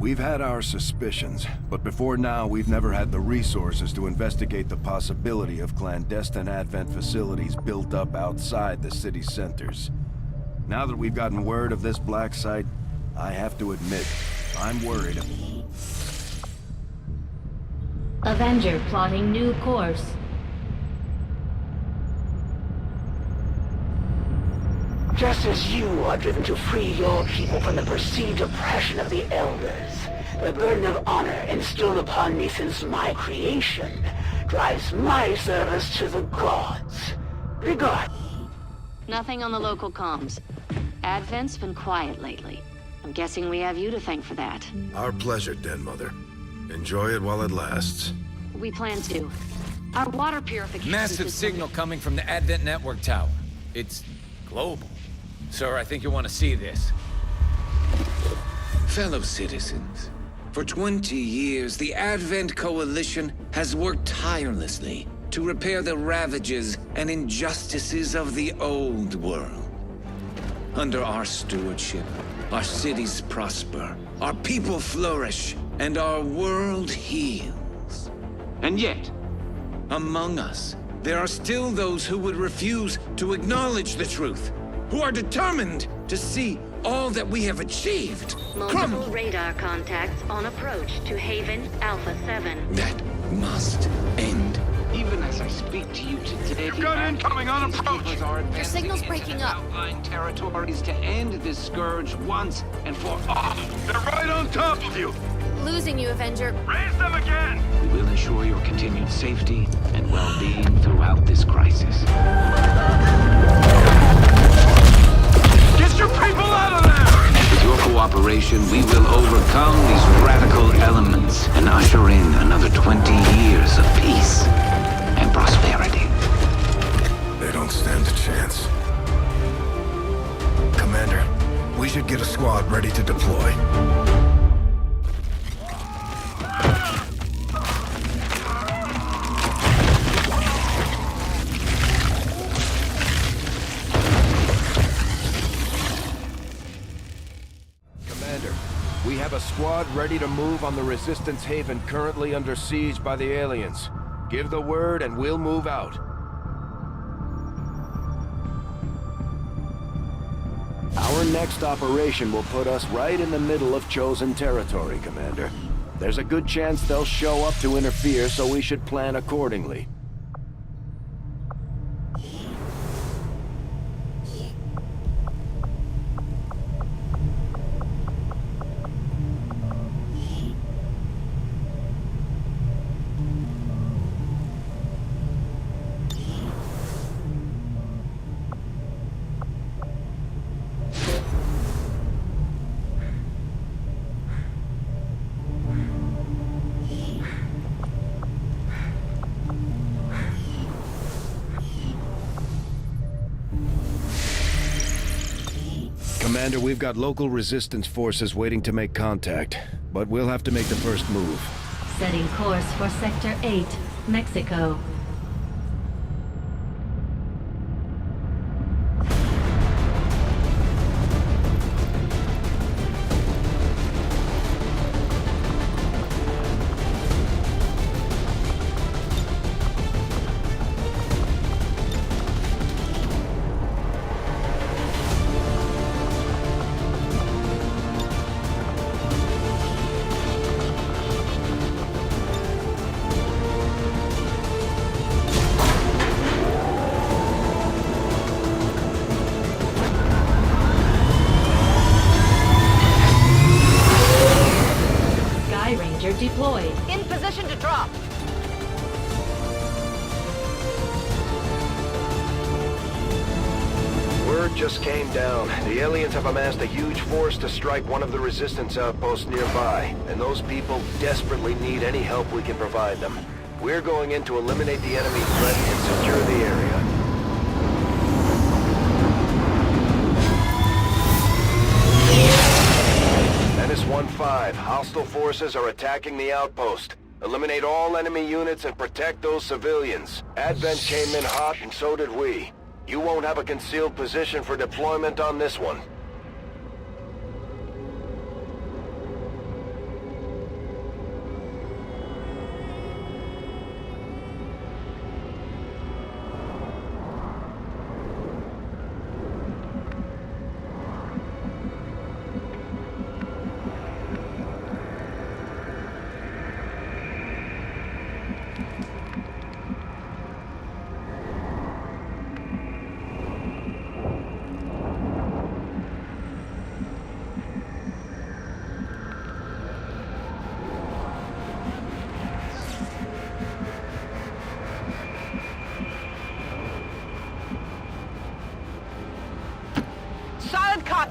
We've had our suspicions, but before now we've never had the resources to investigate the possibility of clandestine Advent facilities built up outside the city centers. Now that we've gotten word of this black site, I have to admit, I'm worried. Avenger plotting new course. Just as you are driven to free your people from the perceived oppression of the Elders, the burden of honor instilled upon me since my creation drives my service to the gods. Regard. Nothing on the local comms. Advent's been quiet lately. I'm guessing we have you to thank for that. Our pleasure, Den Mother. Enjoy it while it lasts. We plan to. Our water purification Massive system... signal coming from the Advent Network Tower. It's global. Sir, I think you'll want to see this. Fellow citizens, for 20 years, the Advent Coalition has worked tirelessly to repair the ravages and injustices of the old world. Under our stewardship, our cities prosper, our people flourish, and our world heals. And yet, among us, there are still those who would refuse to acknowledge the truth, who are determined to see all that we have achieved Multiple radar contacts on approach to Haven Alpha 7. That must end. Even as I speak to you today, You've got incoming on approach! Your signal's breaking up. Outlying territories to end this scourge once and for all. They're right on top of you! Losing you, Avenger. Raise them again! We will ensure your continued safety and well-being throughout this crisis. Get your people out of there! With your cooperation, we will overcome these radical elements and usher in another 20 years of peace and prosperity. They don't stand a chance. Commander, we should get a squad ready to deploy. We have a squad ready to move on the Resistance Haven currently under siege by the aliens. Give the word and we'll move out. Our next operation will put us right in the middle of chosen territory, Commander. There's a good chance they'll show up to interfere, so we should plan accordingly. Commander, we've got local resistance forces waiting to make contact, but we'll have to make the first move. Setting course for Sector 8, Mexico. Deployed. In position to drop. Word just came down. The aliens have amassed a huge force to strike one of the resistance outposts nearby, and those people desperately need any help we can provide them. We're going in to eliminate the enemy threat and secure the area. Menace 1-5, hostile forces are attacking the outpost. Eliminate all enemy units and protect those civilians. Advent came in hot and so did we. You won't have a concealed position for deployment on this one.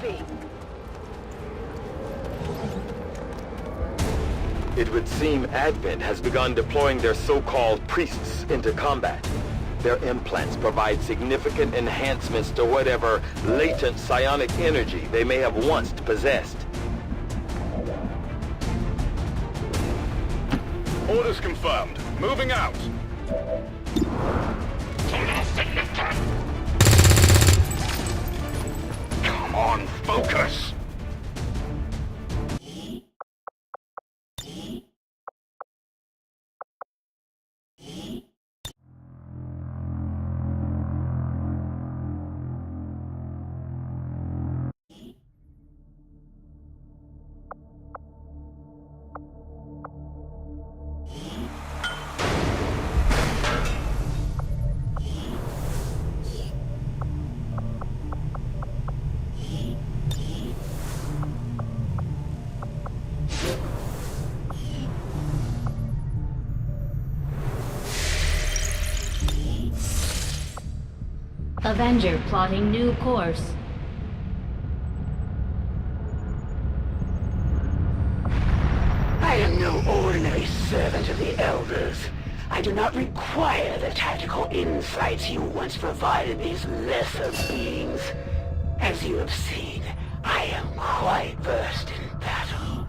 Copy. It would seem Advent has begun deploying their so-called priests into combat. Their implants provide significant enhancements to whatever latent psionic energy they may have once possessed. Orders confirmed. Moving out. Come on, focus! Avenger plotting new course. I am no ordinary servant of the Elders. I do not require the tactical insights you once provided these lesser beings. As you have seen, I am quite versed in battle.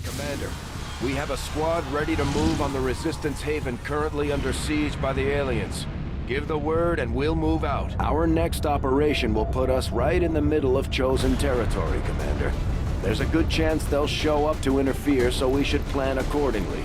Commander, we have a squad ready to move on the Resistance Haven currently under siege by the aliens. Give the word and we'll move out. Our next operation will put us right in the middle of chosen territory, Commander. There's a good chance they'll show up to interfere, so we should plan accordingly.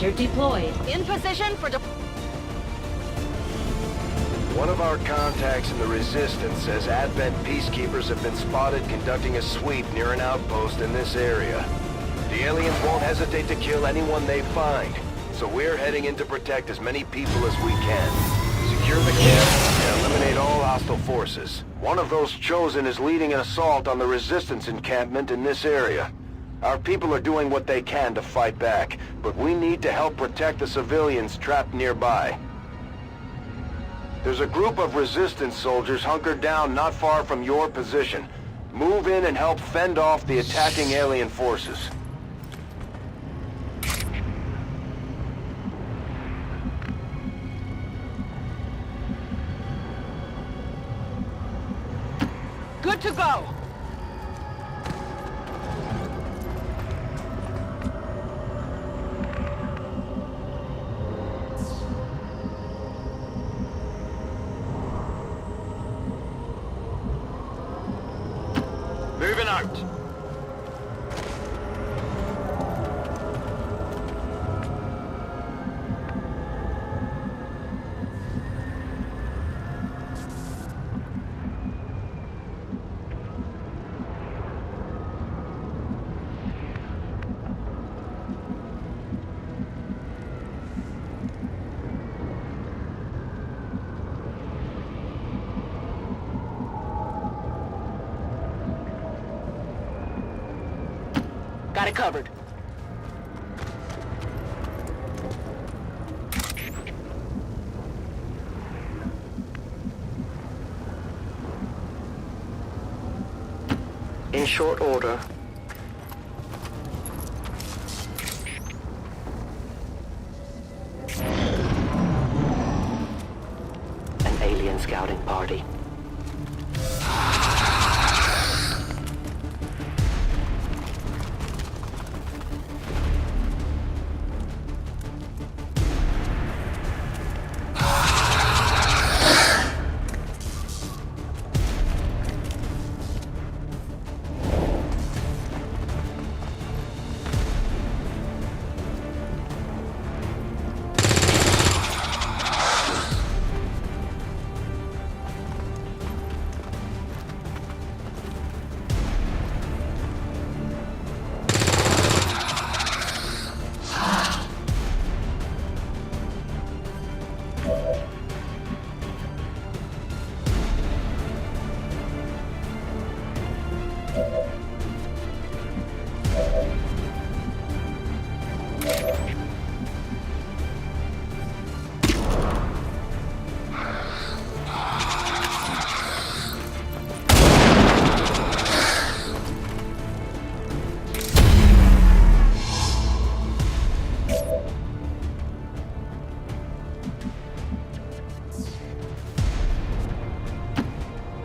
Ranger deployed. In position for One of our contacts in the Resistance says Advent peacekeepers have been spotted conducting a sweep near an outpost in this area. The aliens won't hesitate to kill anyone they find, so we're heading in to protect as many people as we can. Secure the camp and eliminate all hostile forces. One of those chosen is leading an assault on the Resistance encampment in this area. Our people are doing what they can to fight back, but we need to help protect the civilians trapped nearby. There's a group of Resistance soldiers hunkered down not far from your position. Move in and help fend off the attacking alien forces. good to go. Moving out. Got it covered. In short order. An alien scouting party.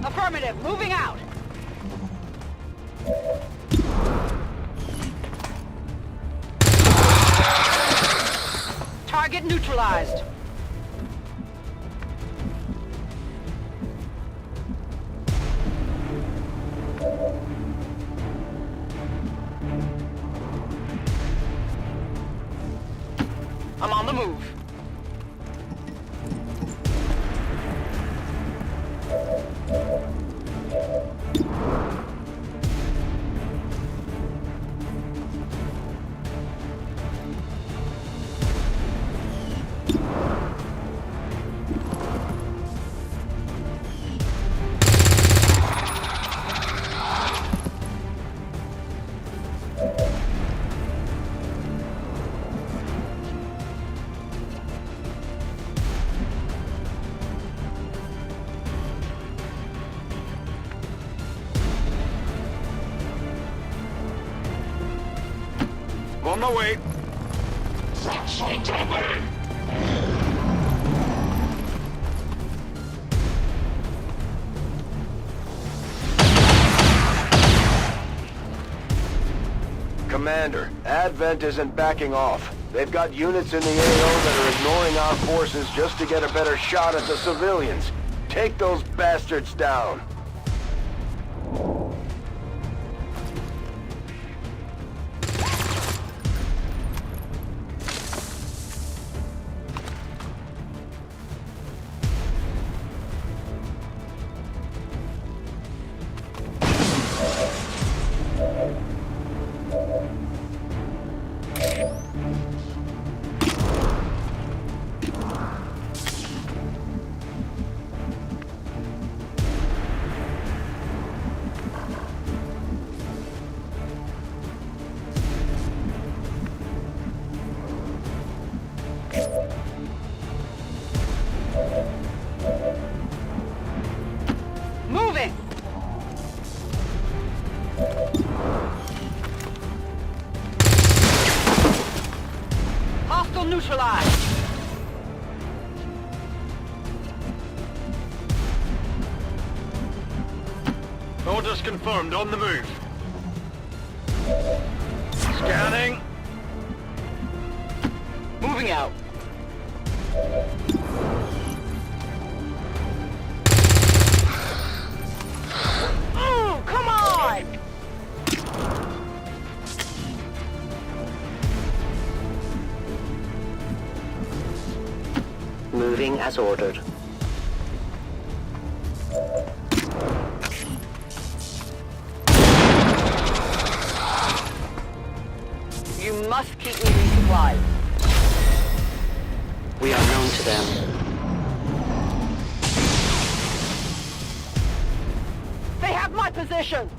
Affirmative, moving out! Target neutralized. I'm on the move. On my way. Commander, Advent isn't backing off. They've got units in the AO that are ignoring our forces just to get a better shot at the civilians. Take those bastards down. Moving! Hostile neutralized. Orders confirmed, on the move. Scanning. Moving out. Oh, come on! Moving as ordered. You must keep me resupplied. We are known to them. They have my position!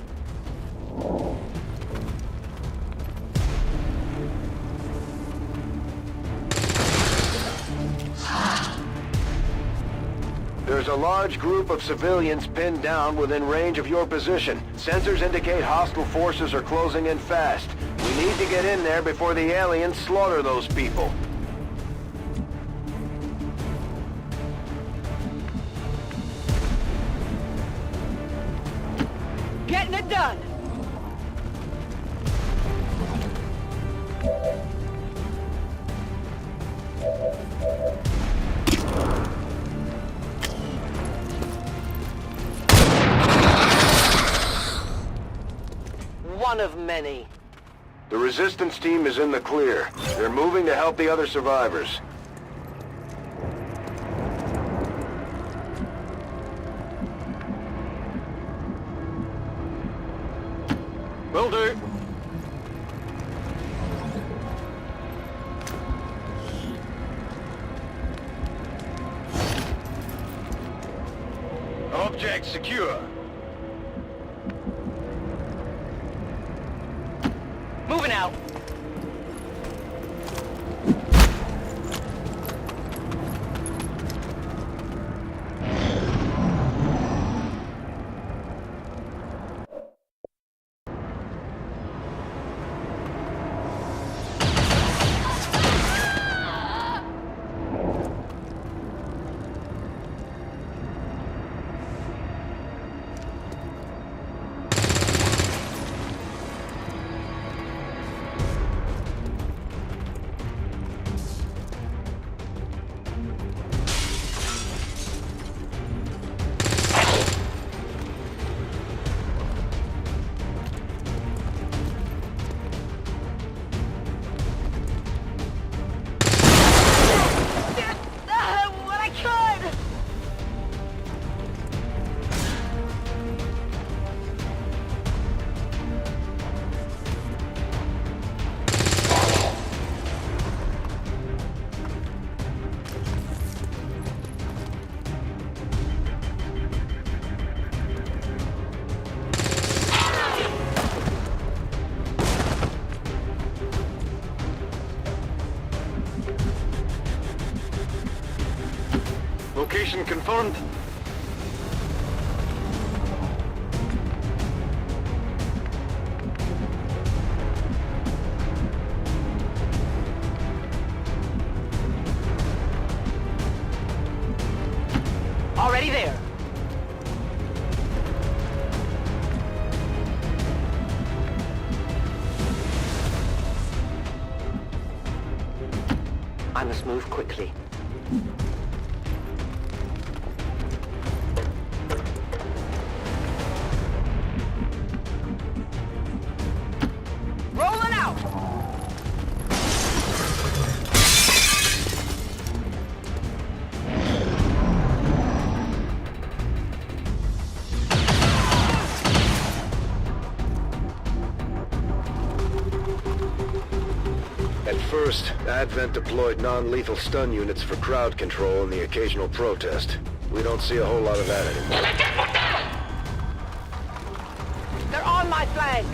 large group of civilians pinned down within range of your position. Sensors indicate hostile forces are closing in fast. We need to get in there before the aliens slaughter those people. Getting it done! One of many. The resistance team is in the clear. They're moving to help the other survivors. Will do. Object secure. Moving out. What I could! Location confirmed. Already there. I must move quickly. Rolling out! At first, Advent deployed non-lethal stun units for crowd control and the occasional protest. We don't see a whole lot of that anymore. They're on my flank!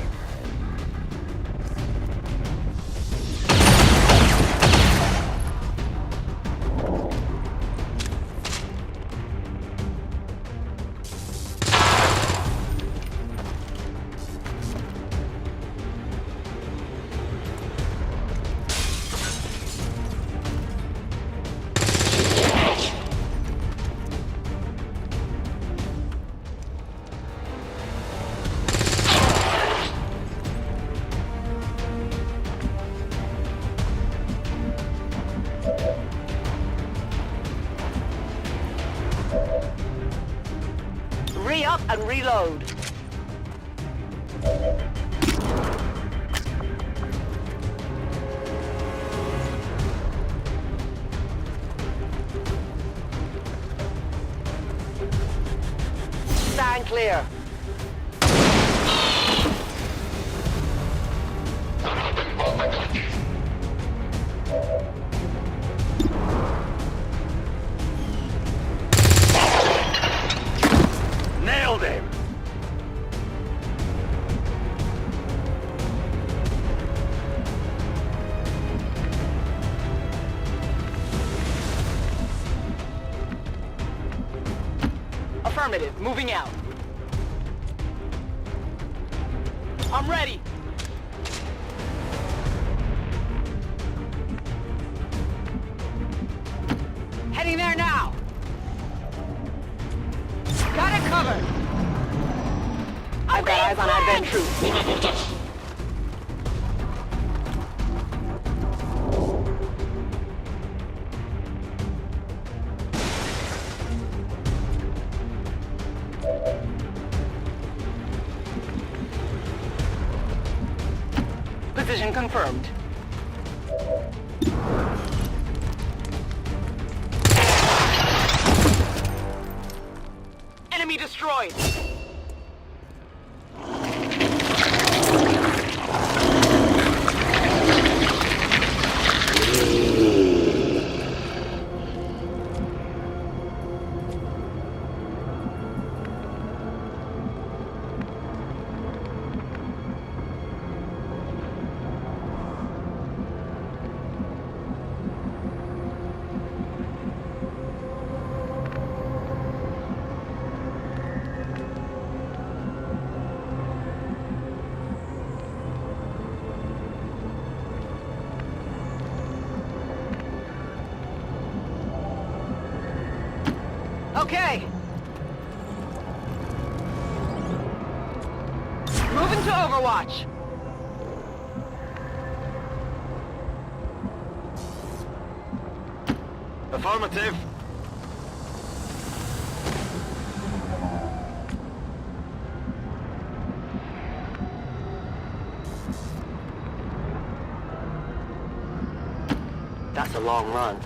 Re-up and reload. Stand clear. Nailed him! Affirmative. Moving out. I'm ready. Heading there now. Got it covered. I've got eyes on Advent troops. Position confirmed. Enemy destroyed. Okay. Moving to Overwatch. Affirmative. That's a long run.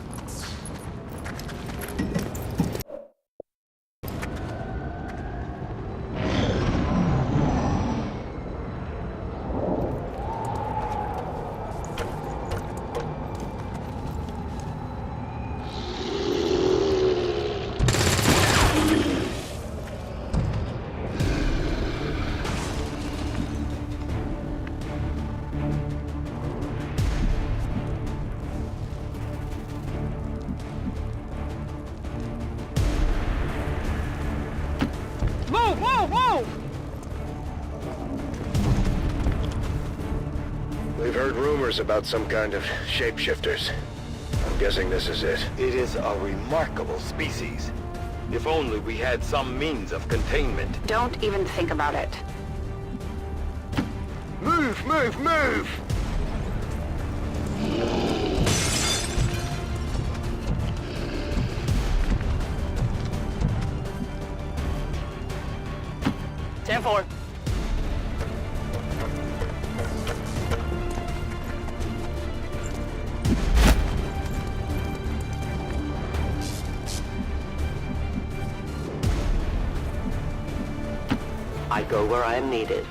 Move, move, move! We've heard rumors about some kind of shapeshifters. I'm guessing this is it. It is a remarkable species. If only we had some means of containment. Don't even think about it. Move, move, move! Stand forward. I go where I am needed.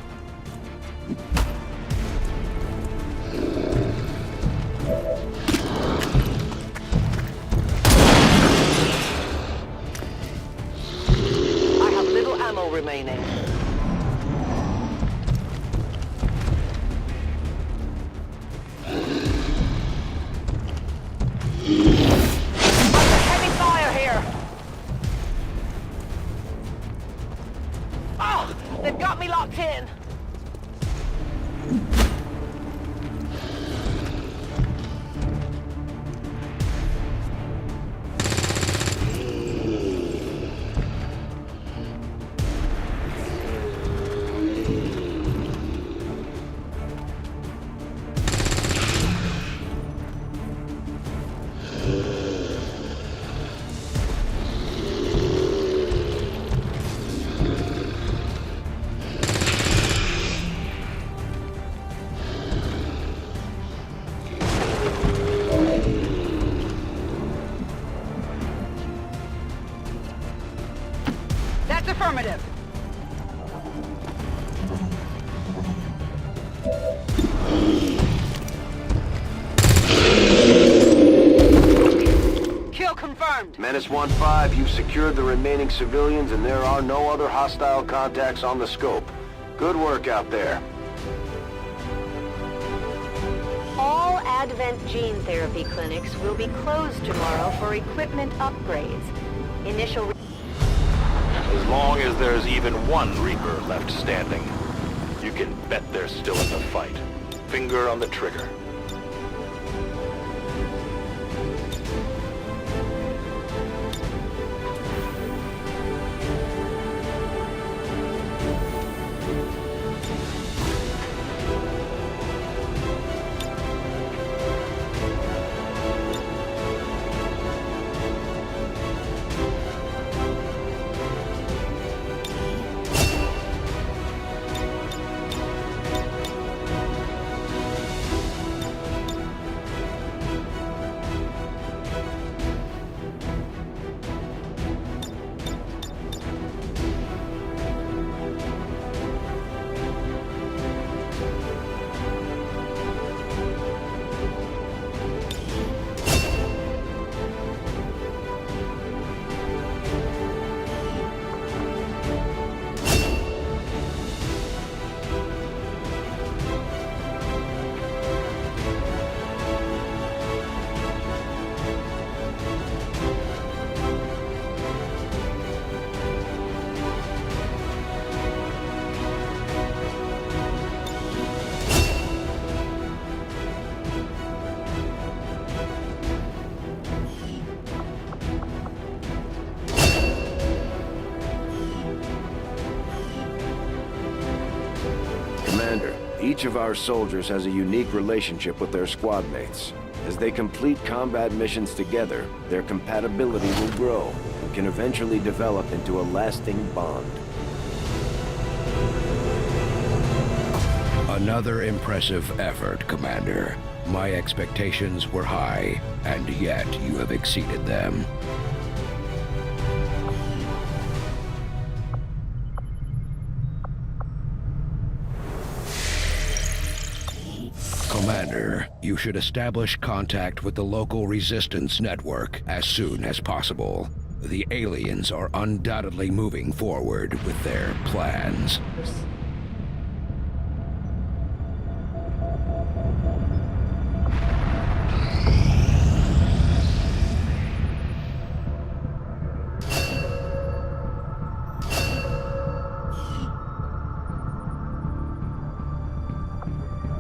I have little ammo remaining. Heavy fire here! Oh, they've got me locked in! That's affirmative. Kill confirmed. Menace 1-5, you've secured the remaining civilians and there are no other hostile contacts on the scope. Good work out there. All Advent gene therapy clinics will be closed tomorrow for equipment upgrades. Initial As long as there's even one Reaper left standing, you can bet they're still in the fight. Finger on the trigger. Commander, each of our soldiers has a unique relationship with their squad mates. As they complete combat missions together, their compatibility will grow and can eventually develop into a lasting bond. Another impressive effort, Commander. My expectations were high, and yet you have exceeded them. Commander, you should establish contact with the local resistance network as soon as possible. The aliens are undoubtedly moving forward with their plans.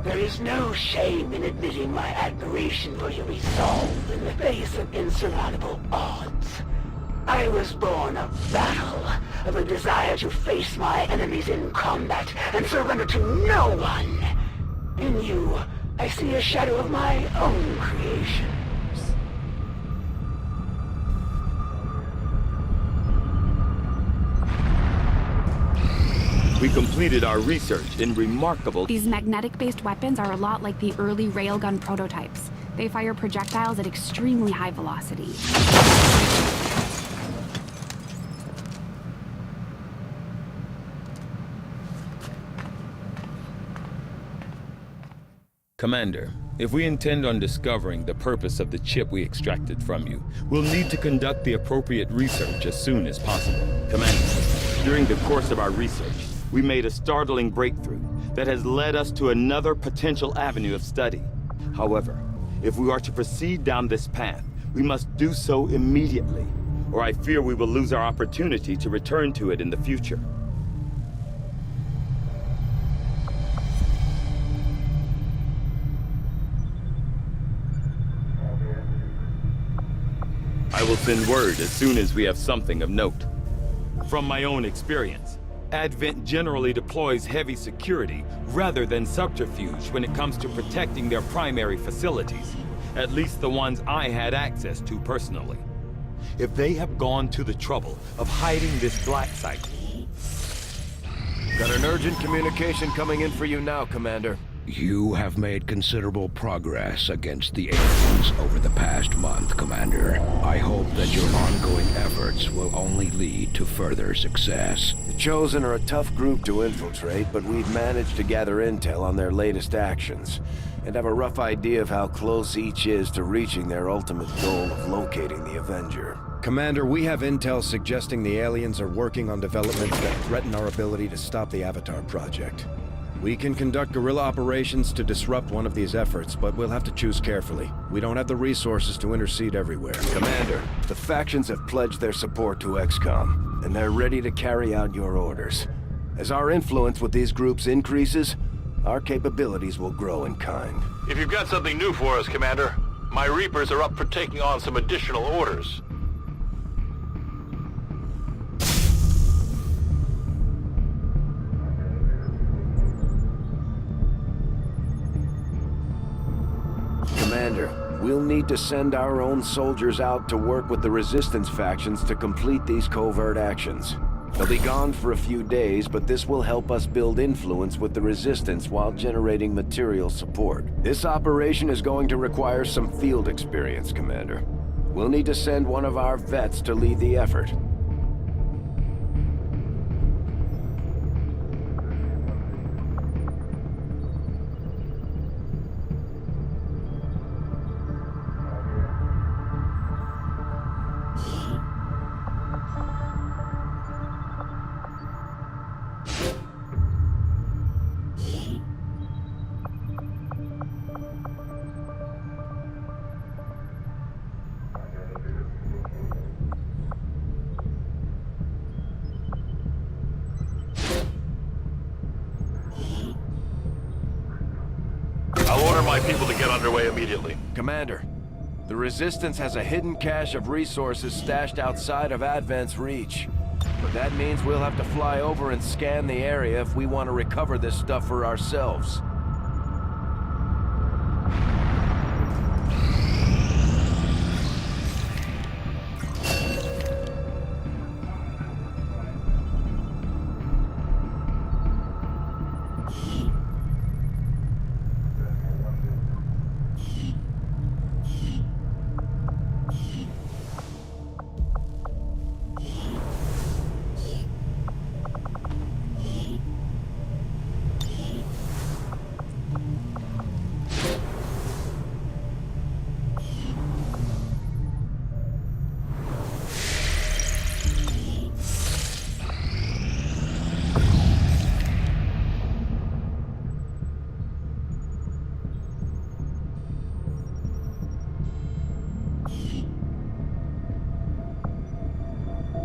There is no shame in admitting my admiration for your resolve in the face of insurmountable odds. I was born of battle, of a desire to face my enemies in combat and surrender to no one. In you, I see a shadow of my own creation. We completed our research in remarkable... These magnetic-based weapons are a lot like the early railgun prototypes. They fire projectiles at extremely high velocity. Commander, if we intend on discovering the purpose of the chip we extracted from you, we'll need to conduct the appropriate research as soon as possible. Commander, during the course of our research, we made a startling breakthrough that has led us to another potential avenue of study. However, if we are to proceed down this path, we must do so immediately, or I fear we will lose our opportunity to return to it in the future. I will send word as soon as we have something of note. From my own experience, Advent generally deploys heavy security rather than subterfuge when it comes to protecting their primary facilities, at least the ones I had access to personally. If they have gone to the trouble of hiding this black site... Got an urgent communication coming in for you now, Commander. You have made considerable progress against the aliens over the past month, Commander. I hope that your ongoing efforts will only lead to further success. The Chosen are a tough group to infiltrate, but we've managed to gather intel on their latest actions, and have a rough idea of how close each is to reaching their ultimate goal of locating the Avenger. Commander, we have intel suggesting the aliens are working on developments that threaten our ability to stop the Avatar project. We can conduct guerrilla operations to disrupt one of these efforts, but we'll have to choose carefully. We don't have the resources to intercede everywhere. Commander, the factions have pledged their support to XCOM, and they're ready to carry out your orders. As our influence with these groups increases, our capabilities will grow in kind. If you've got something new for us, Commander, my Reapers are up for taking on some additional orders. Commander, we'll need to send our own soldiers out to work with the Resistance factions to complete these covert actions. They'll be gone for a few days, but this will help us build influence with the Resistance while generating material support. This operation is going to require some field experience, Commander. We'll need to send one of our vets to lead the effort. I'll order my people to get underway immediately. Commander, the Resistance has a hidden cache of resources stashed outside of Advent's reach. But that means we'll have to fly over and scan the area if we want to recover this stuff for ourselves.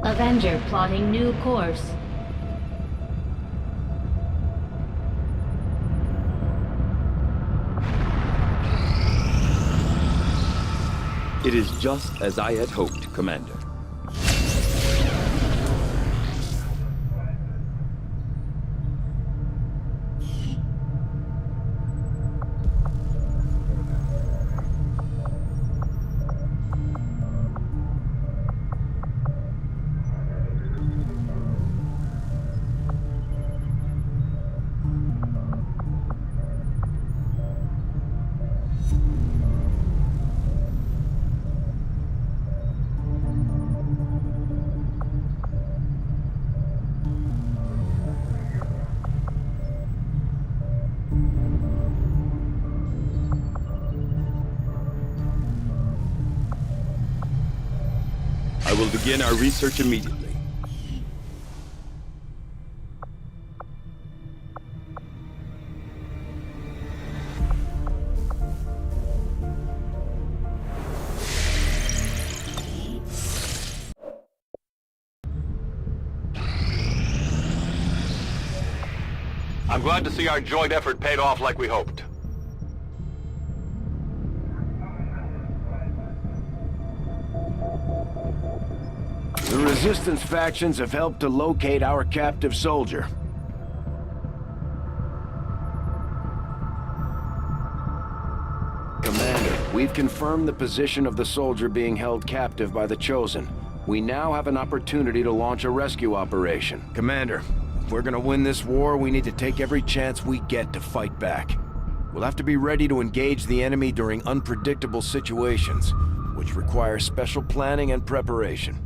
Avenger plotting new course. It is just as I had hoped, Commander. I will begin our research immediately. I'm glad to see our joint effort paid off like we hoped. The Resistance factions have helped to locate our captive soldier. Commander, we've confirmed the position of the soldier being held captive by the Chosen. We now have an opportunity to launch a rescue operation. Commander, if we're gonna win this war, we need to take every chance we get to fight back. We'll have to be ready to engage the enemy during unpredictable situations, which require special planning and preparation.